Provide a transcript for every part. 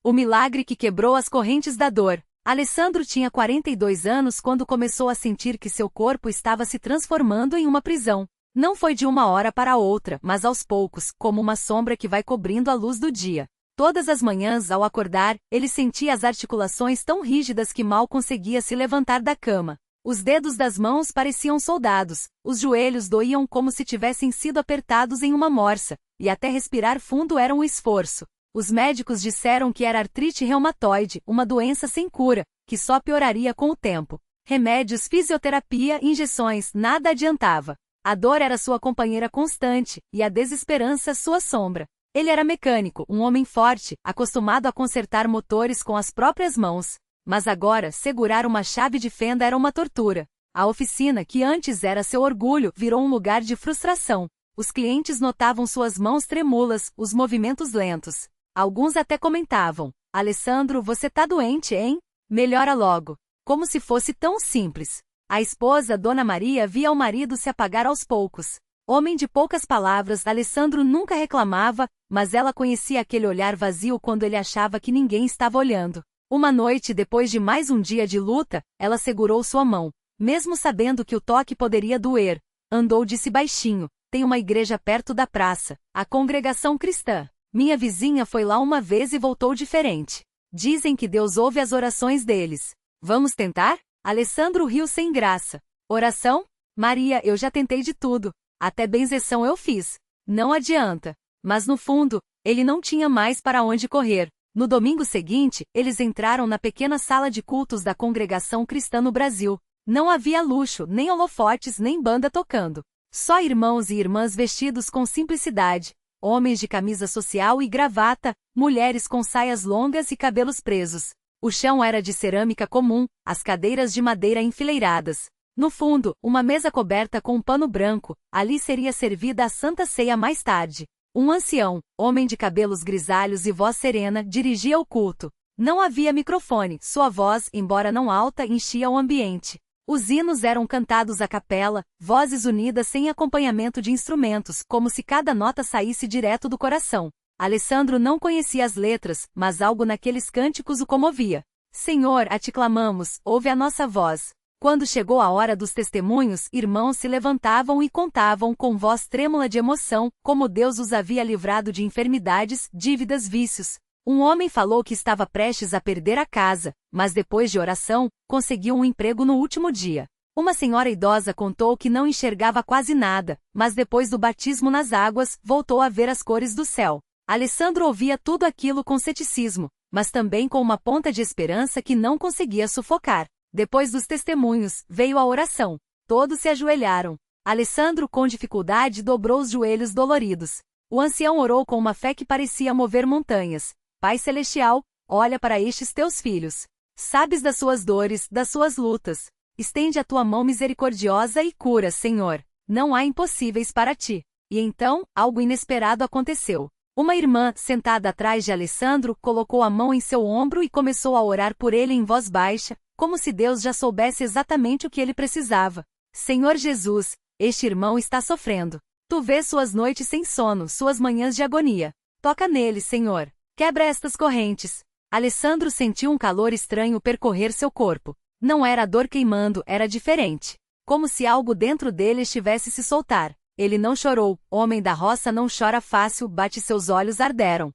O milagre que quebrou as correntes da dor. Alessandro tinha 42 anos quando começou a sentir que seu corpo estava se transformando em uma prisão. Não foi de uma hora para outra, mas aos poucos, como uma sombra que vai cobrindo a luz do dia. Todas as manhãs, ao acordar, ele sentia as articulações tão rígidas que mal conseguia se levantar da cama. Os dedos das mãos pareciam soldados, os joelhos doíam como se tivessem sido apertados em uma morsa, e até respirar fundo era um esforço. Os médicos disseram que era artrite reumatoide, uma doença sem cura, que só pioraria com o tempo. Remédios, fisioterapia, injeções, nada adiantava. A dor era sua companheira constante, e a desesperança sua sombra. Ele era mecânico, um homem forte, acostumado a consertar motores com as próprias mãos. Mas agora, segurar uma chave de fenda era uma tortura. A oficina, que antes era seu orgulho, virou um lugar de frustração. Os clientes notavam suas mãos trêmulas, os movimentos lentos. Alguns até comentavam: Alessandro, você tá doente, hein? Melhora logo. Como se fosse tão simples. A esposa, Dona Maria, via o marido se apagar aos poucos. Homem de poucas palavras, Alessandro nunca reclamava, mas ela conhecia aquele olhar vazio quando ele achava que ninguém estava olhando. Uma noite, depois de mais um dia de luta, ela segurou sua mão. Mesmo sabendo que o toque poderia doer, andou, disse baixinho: tem uma igreja perto da praça, a Congregação Cristã. Minha vizinha foi lá uma vez e voltou diferente. Dizem que Deus ouve as orações deles. Vamos tentar? Alessandro riu sem graça. Oração? Maria, eu já tentei de tudo. Até benzeção eu fiz. Não adianta. Mas no fundo, ele não tinha mais para onde correr. No domingo seguinte, eles entraram na pequena sala de cultos da Congregação Cristã no Brasil. Não havia luxo, nem holofotes, nem banda tocando. Só irmãos e irmãs vestidos com simplicidade. Homens de camisa social e gravata, mulheres com saias longas e cabelos presos. O chão era de cerâmica comum, as cadeiras de madeira enfileiradas. No fundo, uma mesa coberta com um pano branco, ali seria servida a Santa Ceia mais tarde. Um ancião, homem de cabelos grisalhos e voz serena, dirigia o culto. Não havia microfone, sua voz, embora não alta, enchia o ambiente. Os hinos eram cantados a capela, vozes unidas sem acompanhamento de instrumentos, como se cada nota saísse direto do coração. Alessandro não conhecia as letras, mas algo naqueles cânticos o comovia. Senhor, a ti clamamos, ouve a nossa voz. Quando chegou a hora dos testemunhos, irmãos se levantavam e contavam com voz trêmula de emoção, como Deus os havia livrado de enfermidades, dívidas, vícios. Um homem falou que estava prestes a perder a casa, mas depois de oração, conseguiu um emprego no último dia. Uma senhora idosa contou que não enxergava quase nada, mas depois do batismo nas águas, voltou a ver as cores do céu. Alessandro ouvia tudo aquilo com ceticismo, mas também com uma ponta de esperança que não conseguia sufocar. Depois dos testemunhos, veio a oração. Todos se ajoelharam. Alessandro, com dificuldade, dobrou os joelhos doloridos. O ancião orou com uma fé que parecia mover montanhas. Pai Celestial, olha para estes teus filhos. Sabes das suas dores, das suas lutas. Estende a tua mão misericordiosa e cura, Senhor. Não há impossíveis para ti. E então, algo inesperado aconteceu. Uma irmã, sentada atrás de Alessandro, colocou a mão em seu ombro e começou a orar por ele em voz baixa, como se Deus já soubesse exatamente o que ele precisava. Senhor Jesus, este irmão está sofrendo. Tu vês suas noites sem sono, suas manhãs de agonia. Toca nele, Senhor. Quebra estas correntes. Alessandro sentiu um calor estranho percorrer seu corpo. Não era a dor queimando, era diferente. Como se algo dentro dele estivesse se soltar. Ele não chorou, homem da roça não chora fácil, bate seus olhos arderam.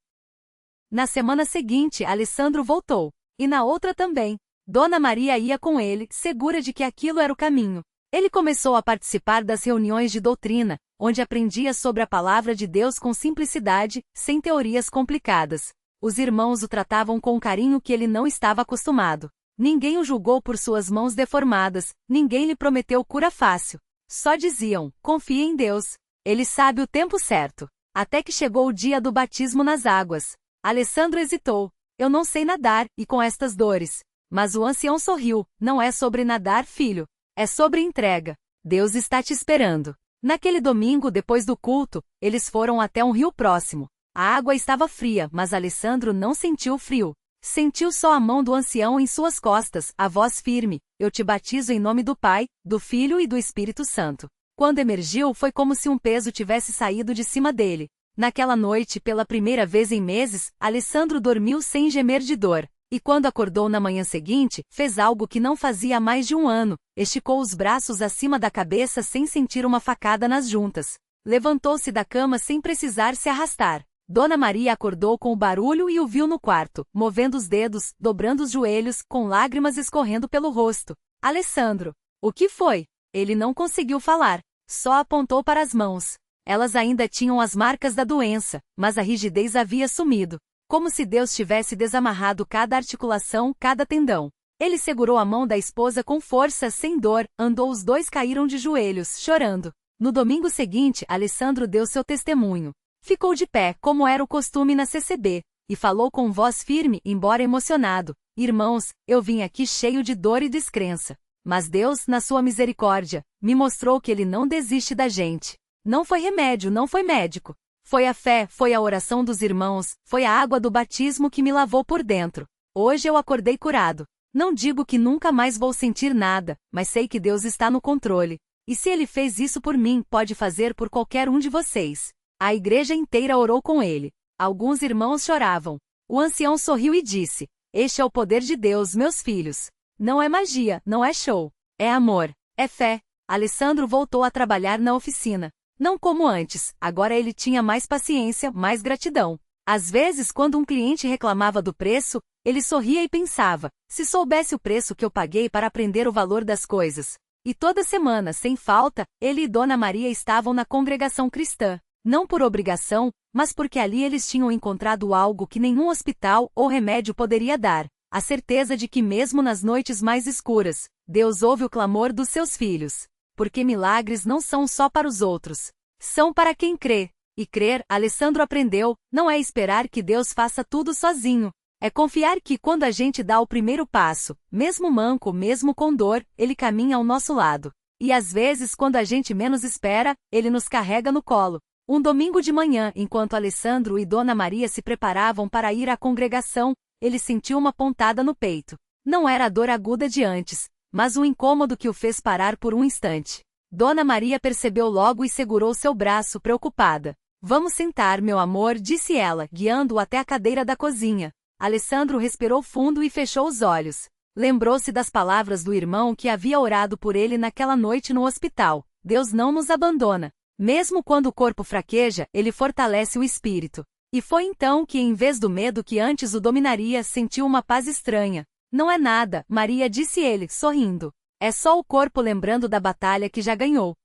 Na semana seguinte, Alessandro voltou. E na outra também. Dona Maria ia com ele, segura de que aquilo era o caminho. Ele começou a participar das reuniões de doutrina, onde aprendia sobre a palavra de Deus com simplicidade, sem teorias complicadas. Os irmãos o tratavam com um carinho que ele não estava acostumado. Ninguém o julgou por suas mãos deformadas, ninguém lhe prometeu cura fácil. Só diziam, confie em Deus. Ele sabe o tempo certo. Até que chegou o dia do batismo nas águas. Alessandro hesitou. Eu não sei nadar, e com estas dores. Mas o ancião sorriu. Não é sobre nadar, filho. É sobre entrega. Deus está te esperando. Naquele domingo, depois do culto, eles foram até um rio próximo. A água estava fria, mas Alessandro não sentiu frio. Sentiu só a mão do ancião em suas costas, a voz firme: eu te batizo em nome do Pai, do Filho e do Espírito Santo. Quando emergiu, foi como se um peso tivesse saído de cima dele. Naquela noite, pela primeira vez em meses, Alessandro dormiu sem gemer de dor. E quando acordou na manhã seguinte, fez algo que não fazia há mais de um ano: esticou os braços acima da cabeça sem sentir uma facada nas juntas. Levantou-se da cama sem precisar se arrastar. Dona Maria acordou com o barulho e o viu no quarto, movendo os dedos, dobrando os joelhos, com lágrimas escorrendo pelo rosto. Alessandro, o que foi? Ele não conseguiu falar. Só apontou para as mãos. Elas ainda tinham as marcas da doença, mas a rigidez havia sumido. Como se Deus tivesse desamarrado cada articulação, cada tendão. Ele segurou a mão da esposa com força, sem dor, andou, os dois caíram de joelhos, chorando. No domingo seguinte, Alessandro deu seu testemunho. Ficou de pé, como era o costume na CCB, e falou com voz firme, embora emocionado: irmãos, eu vim aqui cheio de dor e descrença. Mas Deus, na sua misericórdia, me mostrou que Ele não desiste da gente. Não foi remédio, não foi médico. Foi a fé, foi a oração dos irmãos, foi a água do batismo que me lavou por dentro. Hoje eu acordei curado. Não digo que nunca mais vou sentir nada, mas sei que Deus está no controle. E se Ele fez isso por mim, pode fazer por qualquer um de vocês. A igreja inteira orou com ele. Alguns irmãos choravam. O ancião sorriu e disse: este é o poder de Deus, meus filhos. Não é magia, não é show. É amor, é fé. Alessandro voltou a trabalhar na oficina. Não como antes, agora ele tinha mais paciência, mais gratidão. Às vezes, quando um cliente reclamava do preço, ele sorria e pensava: se soubesse o preço que eu paguei para aprender o valor das coisas. E toda semana, sem falta, ele e Dona Maria estavam na congregação cristã. Não por obrigação, mas porque ali eles tinham encontrado algo que nenhum hospital ou remédio poderia dar: a certeza de que mesmo nas noites mais escuras, Deus ouve o clamor dos seus filhos. Porque milagres não são só para os outros. São para quem crê. E crer, Alessandro aprendeu, não é esperar que Deus faça tudo sozinho. É confiar que quando a gente dá o primeiro passo, mesmo manco, mesmo com dor, Ele caminha ao nosso lado. E às vezes, quando a gente menos espera, Ele nos carrega no colo. Um domingo de manhã, enquanto Alessandro e Dona Maria se preparavam para ir à congregação, ele sentiu uma pontada no peito. Não era a dor aguda de antes, mas um incômodo que o fez parar por um instante. Dona Maria percebeu logo e segurou seu braço, preocupada. Vamos sentar, meu amor, disse ela, guiando-o até a cadeira da cozinha. Alessandro respirou fundo e fechou os olhos. Lembrou-se das palavras do irmão que havia orado por ele naquela noite no hospital: Deus não nos abandona. Mesmo quando o corpo fraqueja, Ele fortalece o espírito. E foi então que, em vez do medo que antes o dominaria, sentiu uma paz estranha. Não é nada, Maria, disse ele, sorrindo. É só o corpo lembrando da batalha que já ganhou.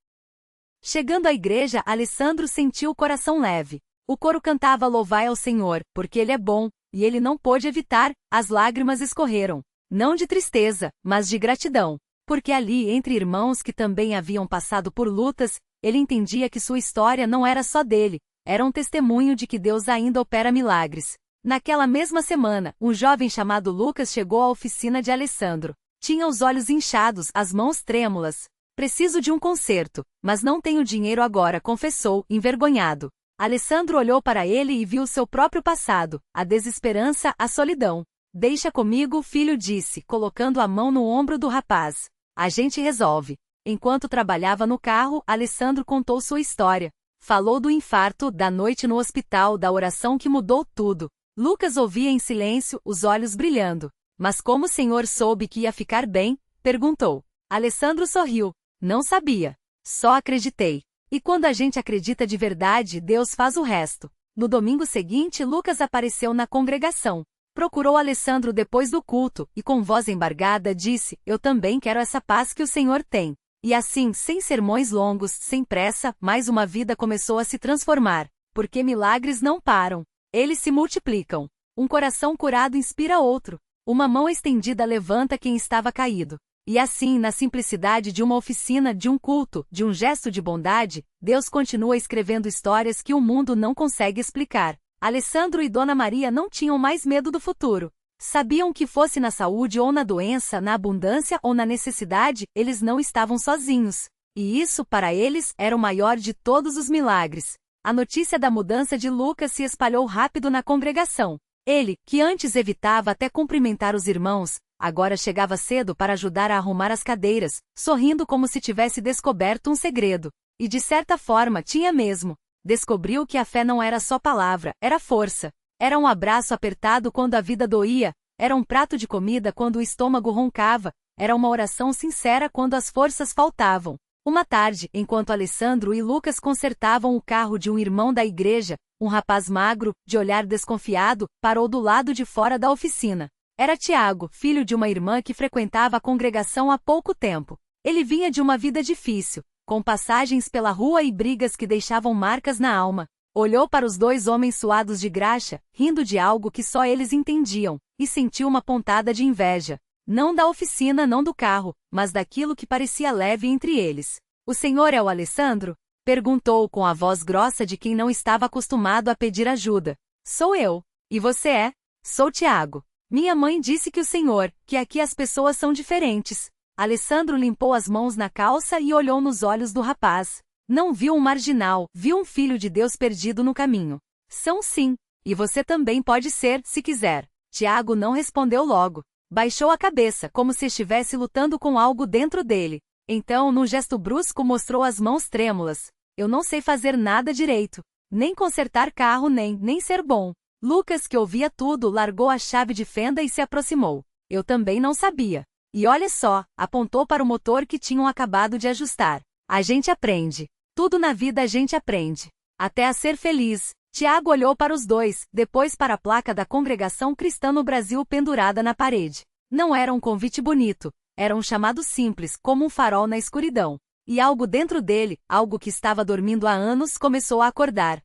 Chegando à igreja, Alessandro sentiu o coração leve. O coro cantava: louvai ao Senhor, porque Ele é bom, e ele não pôde evitar, as lágrimas escorreram. Não de tristeza, mas de gratidão. Porque ali, entre irmãos que também haviam passado por lutas, ele entendia que sua história não era só dele, era um testemunho de que Deus ainda opera milagres. Naquela mesma semana, um jovem chamado Lucas chegou à oficina de Alessandro. Tinha os olhos inchados, as mãos trêmulas. Preciso de um conserto, mas não tenho dinheiro agora, confessou, envergonhado. Alessandro olhou para ele e viu seu próprio passado, a desesperança, a solidão. Deixa comigo, filho, disse, colocando a mão no ombro do rapaz. A gente resolve. Enquanto trabalhava no carro, Alessandro contou sua história. Falou do infarto, da noite no hospital, da oração que mudou tudo. Lucas ouvia em silêncio, os olhos brilhando. Mas como o senhor soube que ia ficar bem? Perguntou. Alessandro sorriu. Não sabia. Só acreditei. E quando a gente acredita de verdade, Deus faz o resto. No domingo seguinte, Lucas apareceu na congregação. Procurou Alessandro depois do culto, e com voz embargada disse: eu também quero essa paz que o Senhor tem. E assim, sem sermões longos, sem pressa, mais uma vida começou a se transformar. Porque milagres não param. Eles se multiplicam. Um coração curado inspira outro. Uma mão estendida levanta quem estava caído. E assim, na simplicidade de uma oficina, de um culto, de um gesto de bondade, Deus continua escrevendo histórias que o mundo não consegue explicar. Alessandro e Dona Maria não tinham mais medo do futuro. Sabiam que fosse na saúde ou na doença, na abundância ou na necessidade, eles não estavam sozinhos. E isso, para eles, era o maior de todos os milagres. A notícia da mudança de Lucas se espalhou rápido na congregação. Ele, que antes evitava até cumprimentar os irmãos, agora chegava cedo para ajudar a arrumar as cadeiras, sorrindo como se tivesse descoberto um segredo. E de certa forma tinha mesmo. Descobriu que a fé não era só palavra, era força. Era um abraço apertado quando a vida doía, era um prato de comida quando o estômago roncava, era uma oração sincera quando as forças faltavam. Uma tarde, enquanto Alessandro e Lucas consertavam o carro de um irmão da igreja, um rapaz magro, de olhar desconfiado, parou do lado de fora da oficina. Era Tiago, filho de uma irmã que frequentava a congregação há pouco tempo. Ele vinha de uma vida difícil, com passagens pela rua e brigas que deixavam marcas na alma. Olhou para os dois homens suados de graxa, rindo de algo que só eles entendiam, e sentiu uma pontada de inveja. Não da oficina, não do carro, mas daquilo que parecia leve entre eles. "O senhor é o Alessandro?" perguntou com a voz grossa de quem não estava acostumado a pedir ajuda. "Sou eu. E você é?" "Sou Tiago. Minha mãe disse que o senhor, que aqui as pessoas são diferentes." Alessandro limpou as mãos na calça e olhou nos olhos do rapaz. Não viu um marginal, viu um filho de Deus perdido no caminho. "São sim. E você também pode ser, se quiser." Tiago não respondeu logo. Baixou a cabeça, como se estivesse lutando com algo dentro dele. Então, num gesto brusco, mostrou as mãos trêmulas. "Eu não sei fazer nada direito. Nem consertar carro, nem ser bom." Lucas, que ouvia tudo, largou a chave de fenda e se aproximou. "Eu também não sabia. E olha só", apontou para o motor que tinham acabado de ajustar. "A gente aprende. Tudo na vida a gente aprende. Até a ser feliz." Tiago olhou para os dois, depois para a placa da Congregação Cristã no Brasil pendurada na parede. Não era um convite bonito, era um chamado simples, como um farol na escuridão. E algo dentro dele, algo que estava dormindo há anos, começou a acordar.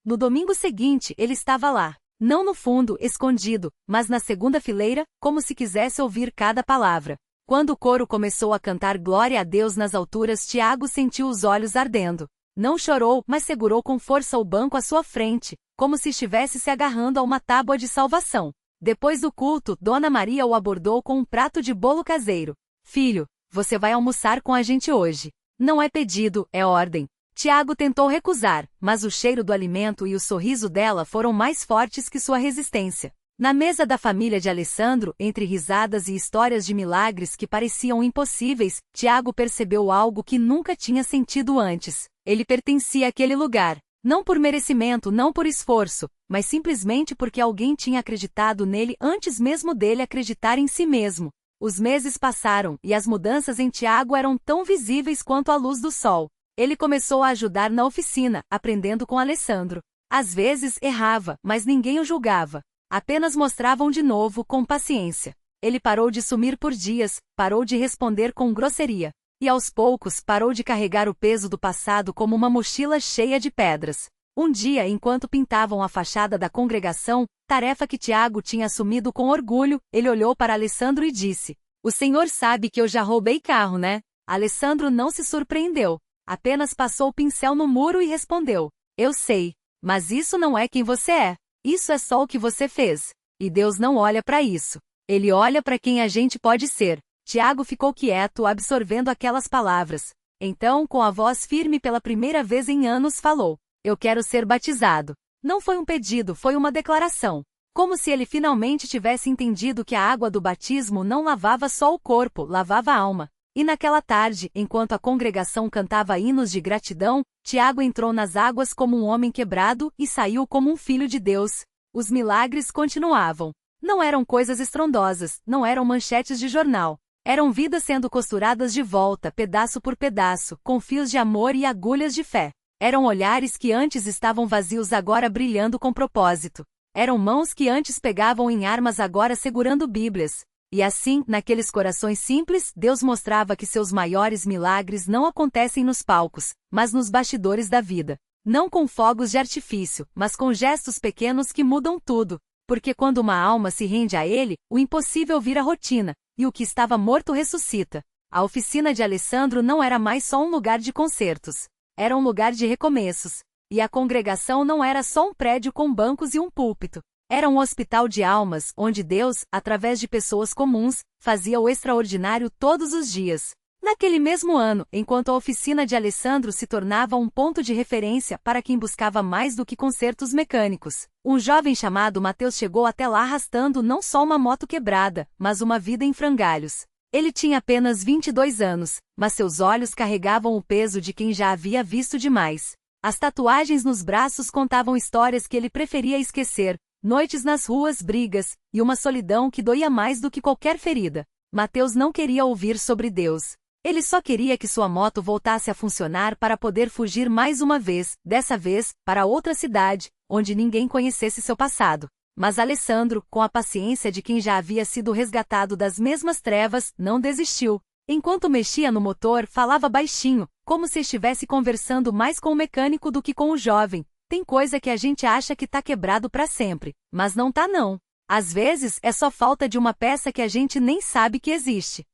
No domingo seguinte, ele estava lá. Não no fundo, escondido, mas na segunda fileira, como se quisesse ouvir cada palavra. Quando o coro começou a cantar Glória a Deus nas alturas, Tiago sentiu os olhos ardendo. Não chorou, mas segurou com força o banco à sua frente, como se estivesse se agarrando a uma tábua de salvação. Depois do culto, Dona Maria o abordou com um prato de bolo caseiro. "Filho, você vai almoçar com a gente hoje. Não é pedido, é ordem." Tiago tentou recusar, mas o cheiro do alimento e o sorriso dela foram mais fortes que sua resistência. Na mesa da família de Alessandro, entre risadas e histórias de milagres que pareciam impossíveis, Tiago percebeu algo que nunca tinha sentido antes. Ele pertencia àquele lugar. Não por merecimento, não por esforço, mas simplesmente porque alguém tinha acreditado nele antes mesmo dele acreditar em si mesmo. Os meses passaram, e as mudanças em Tiago eram tão visíveis quanto a luz do sol. Ele começou a ajudar na oficina, aprendendo com Alessandro. Às vezes errava, mas ninguém o julgava. Apenas mostravam de novo, com paciência. Ele parou de sumir por dias, parou de responder com grosseria. E aos poucos parou de carregar o peso do passado como uma mochila cheia de pedras. Um dia, enquanto pintavam a fachada da congregação, tarefa que Tiago tinha assumido com orgulho, ele olhou para Alessandro e disse: "O senhor sabe que eu já roubei carro, né?" Alessandro não se surpreendeu. Apenas passou o pincel no muro e respondeu: "Eu sei. Mas isso não é quem você é. Isso é só o que você fez. E Deus não olha para isso. Ele olha para quem a gente pode ser." Tiago ficou quieto, absorvendo aquelas palavras. Então, com a voz firme pela primeira vez em anos, falou: "Eu quero ser batizado." Não foi um pedido, foi uma declaração. Como se ele finalmente tivesse entendido que a água do batismo não lavava só o corpo, lavava a alma. E naquela tarde, enquanto a congregação cantava hinos de gratidão, Tiago entrou nas águas como um homem quebrado e saiu como um filho de Deus. Os milagres continuavam. Não eram coisas estrondosas, não eram manchetes de jornal. Eram vidas sendo costuradas de volta, pedaço por pedaço, com fios de amor e agulhas de fé. Eram olhares que antes estavam vazios agora brilhando com propósito. Eram mãos que antes pegavam em armas agora segurando bíblias. E assim, naqueles corações simples, Deus mostrava que seus maiores milagres não acontecem nos palcos, mas nos bastidores da vida. Não com fogos de artifício, mas com gestos pequenos que mudam tudo. Porque quando uma alma se rende a Ele, o impossível vira rotina, e o que estava morto ressuscita. A oficina de Alessandro não era mais só um lugar de concertos. Era um lugar de recomeços. E a congregação não era só um prédio com bancos e um púlpito. Era um hospital de almas, onde Deus, através de pessoas comuns, fazia o extraordinário todos os dias. Naquele mesmo ano, enquanto a oficina de Alessandro se tornava um ponto de referência para quem buscava mais do que consertos mecânicos, um jovem chamado Mateus chegou até lá arrastando não só uma moto quebrada, mas uma vida em frangalhos. Ele tinha apenas 22 anos, mas seus olhos carregavam o peso de quem já havia visto demais. As tatuagens nos braços contavam histórias que ele preferia esquecer, noites nas ruas, brigas, e uma solidão que doía mais do que qualquer ferida. Mateus não queria ouvir sobre Deus. Ele só queria que sua moto voltasse a funcionar para poder fugir mais uma vez, dessa vez, para outra cidade, onde ninguém conhecesse seu passado. Mas Alessandro, com a paciência de quem já havia sido resgatado das mesmas trevas, não desistiu. Enquanto mexia no motor, falava baixinho, como se estivesse conversando mais com o mecânico do que com o jovem. Tem coisa que a gente acha que tá quebrado para sempre, mas não tá não. Às vezes é só falta de uma peça que a gente nem sabe que existe.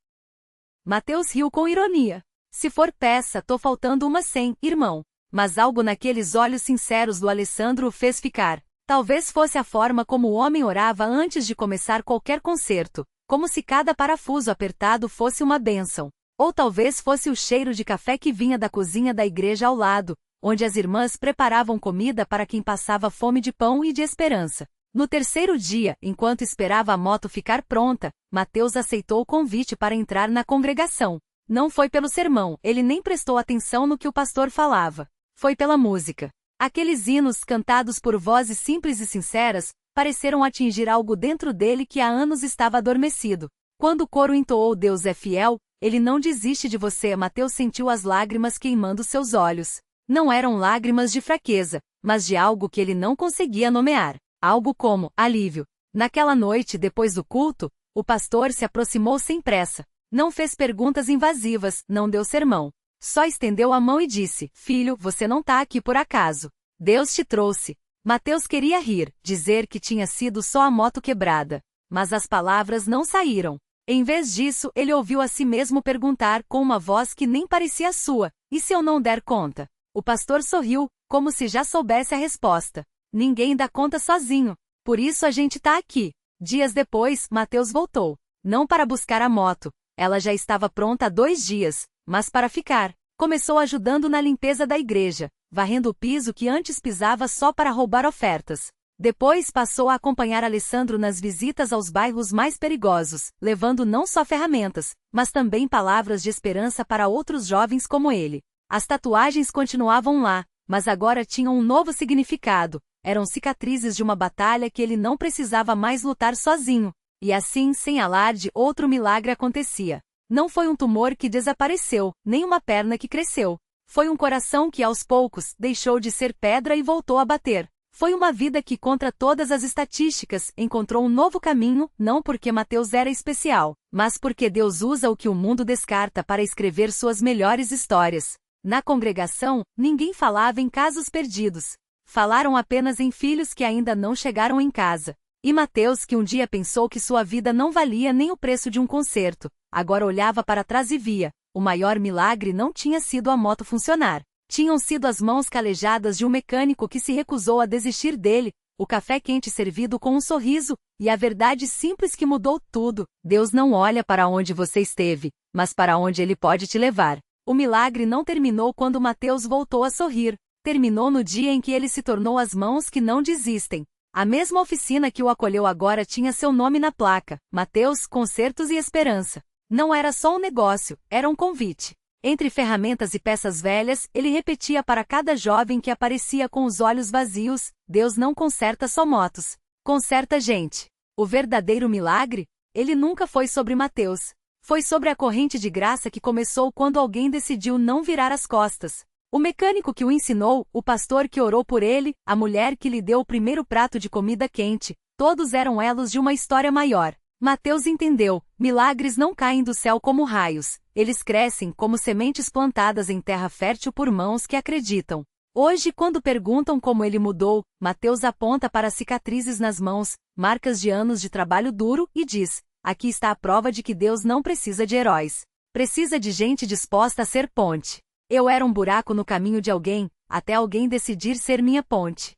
Mateus riu com ironia. Se for peça, tô faltando uma sem, irmão. Mas algo naqueles olhos sinceros do Alessandro o fez ficar. Talvez fosse a forma como o homem orava antes de começar qualquer concerto, como se cada parafuso apertado fosse uma bênção. Ou talvez fosse o cheiro de café que vinha da cozinha da igreja ao lado, onde as irmãs preparavam comida para quem passava fome de pão e de esperança. No terceiro dia, enquanto esperava a moto ficar pronta, Mateus aceitou o convite para entrar na congregação. Não foi pelo sermão, ele nem prestou atenção no que o pastor falava. Foi pela música. Aqueles hinos cantados por vozes simples e sinceras, pareceram atingir algo dentro dele que há anos estava adormecido. Quando o coro entoou Deus é fiel, ele não desiste de você. Mateus sentiu as lágrimas queimando seus olhos. Não eram lágrimas de fraqueza, mas de algo que ele não conseguia nomear. Algo como alívio. Naquela noite, depois do culto, o pastor se aproximou sem pressa. Não fez perguntas invasivas, não deu sermão. Só estendeu a mão e disse: Filho, você não tá aqui por acaso. Deus te trouxe. Mateus queria rir, dizer que tinha sido só a moto quebrada. Mas as palavras não saíram. Em vez disso, ele ouviu a si mesmo perguntar com uma voz que nem parecia sua: E se eu não der conta? O pastor sorriu, como se já soubesse a resposta. Ninguém dá conta sozinho. Por isso a gente tá aqui. Dias depois, Mateus voltou. Não para buscar a moto. Ela já estava pronta há 2 dias. Mas para ficar. Começou ajudando na limpeza da igreja, varrendo o piso que antes pisava só para roubar ofertas. Depois passou a acompanhar Alessandro nas visitas aos bairros mais perigosos, levando não só ferramentas, mas também palavras de esperança para outros jovens como ele. As tatuagens continuavam lá, mas agora tinham um novo significado. Eram cicatrizes de uma batalha que ele não precisava mais lutar sozinho. E assim, sem alarde, outro milagre acontecia. Não foi um tumor que desapareceu, nem uma perna que cresceu. Foi um coração que, aos poucos, deixou de ser pedra e voltou a bater. Foi uma vida que, contra todas as estatísticas, encontrou um novo caminho, não porque Mateus era especial, mas porque Deus usa o que o mundo descarta para escrever suas melhores histórias. Na congregação, ninguém falava em casos perdidos. Falaram apenas em filhos que ainda não chegaram em casa. E Mateus, que um dia pensou que sua vida não valia nem o preço de um concerto, agora olhava para trás e via: o maior milagre não tinha sido a moto funcionar. Tinham sido as mãos calejadas de um mecânico que se recusou a desistir dele, o café quente servido com um sorriso, e a verdade simples que mudou tudo. Deus não olha para onde você esteve, mas para onde Ele pode te levar. O milagre não terminou quando Mateus voltou a sorrir. Terminou no dia em que ele se tornou as mãos que não desistem. A mesma oficina que o acolheu agora tinha seu nome na placa: Mateus, Concertos e Esperança. Não era só um negócio, era um convite. Entre ferramentas e peças velhas, ele repetia para cada jovem que aparecia com os olhos vazios: Deus não conserta só motos. Conserta gente. O verdadeiro milagre? Ele nunca foi sobre Mateus. Foi sobre a corrente de graça que começou quando alguém decidiu não virar as costas. O mecânico que o ensinou, o pastor que orou por ele, a mulher que lhe deu o primeiro prato de comida quente, todos eram elos de uma história maior. Mateus entendeu: milagres não caem do céu como raios, eles crescem como sementes plantadas em terra fértil por mãos que acreditam. Hoje, quando perguntam como ele mudou, Mateus aponta para cicatrizes nas mãos, marcas de anos de trabalho duro, e diz: aqui está a prova de que Deus não precisa de heróis. Precisa de gente disposta a ser ponte. Eu era um buraco no caminho de alguém, até alguém decidir ser minha ponte.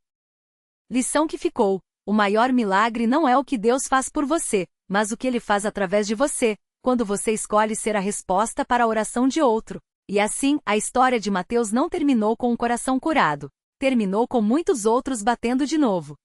Lição que ficou: o maior milagre não é o que Deus faz por você, mas o que Ele faz através de você, quando você escolhe ser a resposta para a oração de outro. E assim, a história de Mateus não terminou com um coração curado. Terminou com muitos outros batendo de novo.